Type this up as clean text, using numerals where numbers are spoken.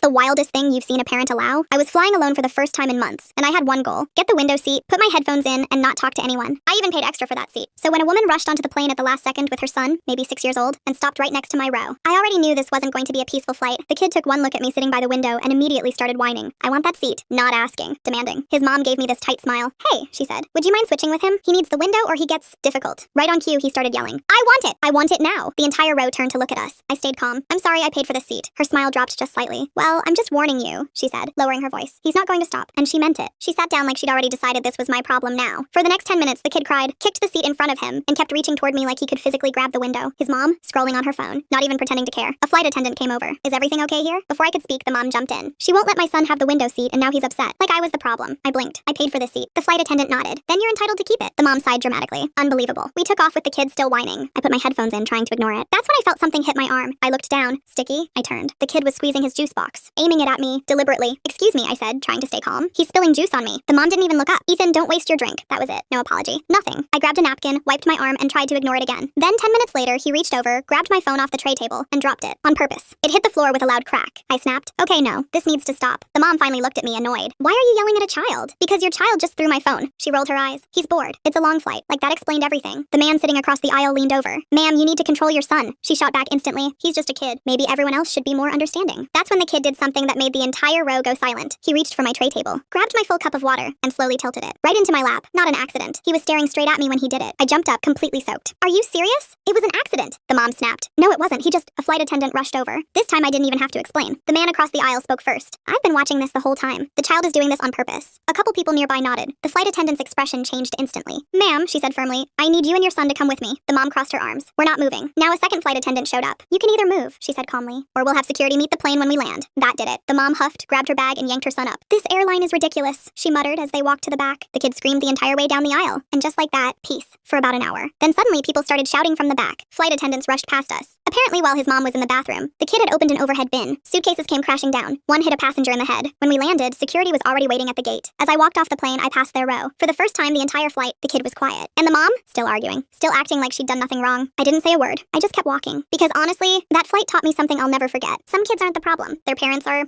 the wildest thing you've seen a parent allow? I was flying alone for the first time in months, and I had one goal: get the window seat, put my headphones in, and not talk to anyone. I even paid extra for that seat. So when a woman rushed onto the plane at the last second with her son, maybe 6 years old, and stopped right next to my row, I already knew this wasn't going to be a peaceful flight. The kid took one look at me sitting by the window and immediately started whining. I want that seat. Not asking. Demanding. His mom gave me this tight smile. Hey, she said. Would you mind switching with him? He needs the window or he gets difficult. Right on cue, he started yelling. I want it! I want it now! The entire row turned to look at us. I stayed calm. I'm sorry I paid for the seat. Her smile dropped just slightly. Well, I'm just warning you, she said, lowering her voice. He's not going to stop. And she meant it. She sat down like she'd already decided this was my problem now. For the next 10 minutes, the kid cried, kicked the seat in front of him, and kept reaching toward me like he could physically grab the window. His mom, scrolling on her phone, not even pretending to care. A flight attendant came over. Is everything okay here? Before I could speak, the mom jumped in. She won't let my son have the window seat, and now he's upset. Like I was the problem. I blinked. I paid for the seat. The flight attendant nodded. Then you're entitled to keep it. The mom sighed dramatically. Unbelievable. We took off with the kid still whining. I put my headphones in, trying to ignore it. That's when I felt something hit my arm. I looked down. Sticky. I turned. The kid was squeezing his juice box, aiming it at me, deliberately. Excuse me, I said, trying to stay calm. He's spilling juice on me. The mom didn't even look up. Ethan, don't waste your drink. That was it. No apology. Nothing. I grabbed a napkin, wiped my arm, and tried to ignore it again. Then 10 minutes later, he reached over, grabbed my phone off the tray table, and dropped it. On purpose. It hit the floor with a loud crack. I snapped. Okay, no. This needs to stop. The mom finally looked at me, annoyed. Why are you yelling at a child? Because your child just threw my phone. She rolled her eyes. He's bored. It's a long flight. Like that explained everything. The man sitting across the aisle leaned over. Ma'am, you need to control your son. She shot back instantly. He's just a kid. Maybe everyone else should be more understanding. That's when the kid did something that made the entire row go silent. He reached for my tray table, grabbed my full cup of water, and slowly tilted it right into my lap. Not an accident. He was staring straight at me when he did it. I jumped up, completely soaked. Are you serious? It was an accident. The mom snapped. No, it wasn't. A flight attendant rushed over. This time I didn't even have to explain. The man across the aisle spoke first. I've been watching this the whole time. The child is doing this on purpose. A couple people nearby nodded. The flight attendant's expression changed instantly. Ma'am, she said firmly, I need you and your son to come with me. The mom crossed her arms. We're not moving. Now a second flight attendant showed up. You can either move, she said calmly, or we'll have security meet the plane when we land. That did it. The mom huffed, grabbed her bag, and yanked her son up. This airline is ridiculous, she muttered as they walked to the back. The kid screamed the entire way down the aisle. And just like that, peace. For about an hour. Then suddenly people started shouting from the back. Flight attendants rushed past us. Apparently while his mom was in the bathroom, the kid had opened an overhead bin. Suitcases came crashing down. One hit a passenger in the head. When we landed, security was already waiting at the gate. As I walked off the plane, I passed their row. For the first time the entire flight, the kid was quiet. And the mom? Still arguing. Still acting like she'd done nothing wrong. I didn't say a word. I just kept walking. Because honestly, that flight taught me something I'll never forget. Some kids aren't the problem. Their parents are.